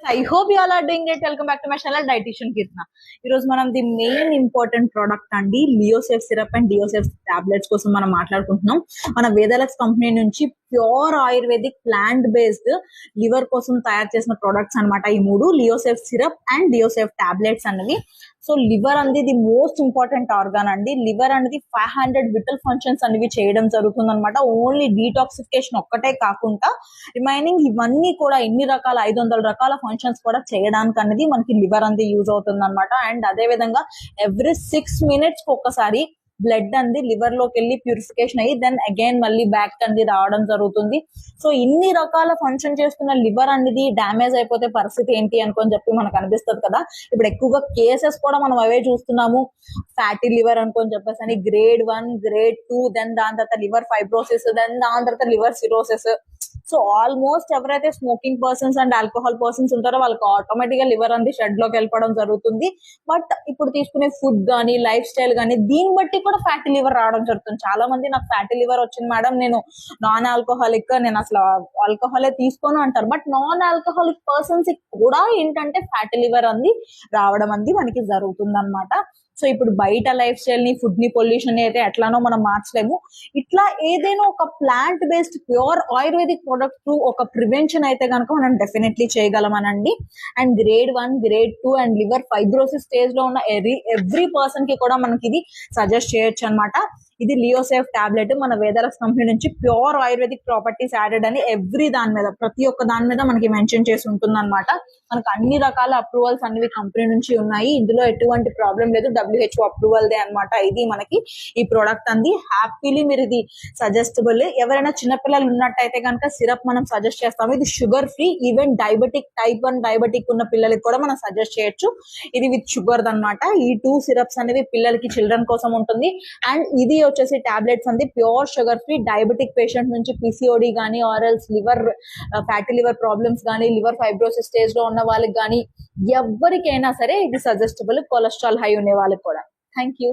I hope you all are doing great. Welcome back to my channel Dietitian Kirtna. ఈ రోజు మనం the main important product అండి లియోసెఫ్ syrup and డియోసెఫ్ tablets కోసం మనం మాట్లాడుకుంటున్నాం. మన వేదాలక్స్ కంపెనీ నుంచి pure ayurvedic plant based liver కోసం తయారు చేసిన ప్రొడక్ట్స్ అన్నమాట ఈ మూడు, లియోసెఫ్ సిరప్ అండ్ డియోసెఫ్ టాబ్లెట్స్ అనేవి. సో లివర్ అనేది ది మోస్ట్ ఇంపార్టెంట్ ఆర్గాన్ అండి. లివర్ అనేది 500 విటల్ ఫంక్షన్స్ అనేవి చేయడం జరుగుతుంది అనమాట. ఓన్లీ డీటాక్సిఫికేషన్ ఒక్కటే కాకుండా రిమైనింగ్ ఇవన్నీ కూడా ఎన్ని రకాల 500 రకాల ఫంక్షన్స్ కూడా చేయడానికి అనేది మనకి లివర్ అనేది యూజ్ అవుతుంది అనమాట. అండ్ అదే విధంగా ఎవ్రీ 6 minutes ఒక్కసారి బ్లడ్ అనేది లివర్ లోకి వెళ్ళి ప్యూరిఫికేషన్ అయ్యి దెన్ అగైన్ మళ్ళీ బ్యాక్ అనేది రావడం జరుగుతుంది. సో ఇన్ని రకాల ఫంక్షన్ చేస్తున్న లివర్ అనేది డ్యామేజ్ అయిపోతే పరిస్థితి ఏంటి అనుకొని చెప్పి మనకు అనిపిస్తుంది కదా. ఇప్పుడు ఎక్కువగా కేసెస్ కూడా మనం అవే చూస్తున్నాము. ఫ్యాటీ లివర్ అనుకొని చెప్పేసి అని గ్రేడ్ 1, గ్రేడ్ 2, దెన్ దాని తర్వాత లివర్ ఫైబ్రోసిస్, దెన్ దాని తర్వాత లివర్ సిరోసిస్. సో ఆల్మోస్ట్ ఎవరైతే smoking persons and alcohol persons ఉంటారో వాళ్ళకి ఆటోమేటిక్ గా లివర్ అనేది షెడ్ లోకి వెళ్ళిపోవడం జరుగుతుంది. బట్ ఇప్పుడు తీసుకునే ఫుడ్ కానీ లైఫ్ స్టైల్ కానీ దీన్ని బట్టి కూడా ఫ్యాటీ లివర్ రావడం జరుగుతుంది. చాలా మంది నాకు ఫ్యాటీ లివర్ వచ్చింది మేడం, నేను నాన్ ఆల్కహాలిక్, నేను అసలు ఆల్కహాలే తీసుకోను అంటారు. బట్ నాన్ ఆల్కహాలిక్ పర్సన్స్ కూడా ఏంటంటే ఫ్యాటీ లివర్ అనేది రావడం అనేది మనకి జరుగుతుంది అనమాట. సో ఇప్పుడు బయట లైఫ్ స్టైల్ ని, ఫుడ్ ని, పొల్యూషన్ అయితే ఎట్లానో మనం మార్చలేము. ఇట్లా ఏదైనా ఒక plant based pure ayurvedic product through ఒక ప్రివెన్షన్ అయితే కనుక మనం డెఫినెట్లీ చేయగలమనండి. And grade 1, grade 2 and liver fibrosis stage లో ఉన్న ఎవ్రీ పర్సన్ కి కూడా మనకి ఇది సజెస్ట్ చేయొచ్చు అనమాట. ఇది లియోసేఫ్ టాబ్లెట్ మన వేదాలక్స్ కంపెనీ నుంచి ప్యూర్ ఆయుర్వేదిక్ ప్రాపర్టీస్ యాడెడ్ అని ఎవ్రీ దాని మీద, ప్రతి ఒక్క దాని మీద మనకి మెన్షన్ చేసి ఉంటుంది అనమాట. మనకు అన్ని రకాల అప్రూవల్స్ అనేవి కంపెనీ నుంచి ఉన్నాయి. ఇందులో ఎటువంటి ప్రాబ్లం లేదు. WHO అప్రూవల్ దే అనమాట ఇది మనకి ఈ ప్రోడక్ట్ అంది. హ్యాపీలీ మీరు ఇది సజెస్టబుల్. ఎవరైనా చిన్నపిల్లలు ఉన్నట్టయితే కనుక సిరప్ మనం సజెస్ట్ చేస్తాము. ఇది sugar free. Even diabetic, type 1 diabetic ఉన్న పిల్లలకి కూడా మనం సజెస్ట్ చేయొచ్చు. ఇది విత్ షుగర్ అనమాట. ఈ 2 సిరప్స్ అనేవి పిల్లలకి, చిల్డ్రన్ కోసం ఉంటుంది. అండ్ ఇది వచ్చేసి టాబ్లెట్స్ అంది pure sugar free. Diabetic patient నుంచి PCOD కానీ ఆర్ఎల్స్ లివర్ ఫ్యాటీ లివర్ ప్రాబ్లమ్స్ కానీ, లివర్ ఫైబ్రోసిస్ స్టేజ్ లో ఉన్న వాళ్ళకి కానీ ఎవరికైనా సరే ఇది సజెస్టబుల్, కొలెస్ట్రాల్ హై ఉండే వాళ్ళకి కూడా. Thank you.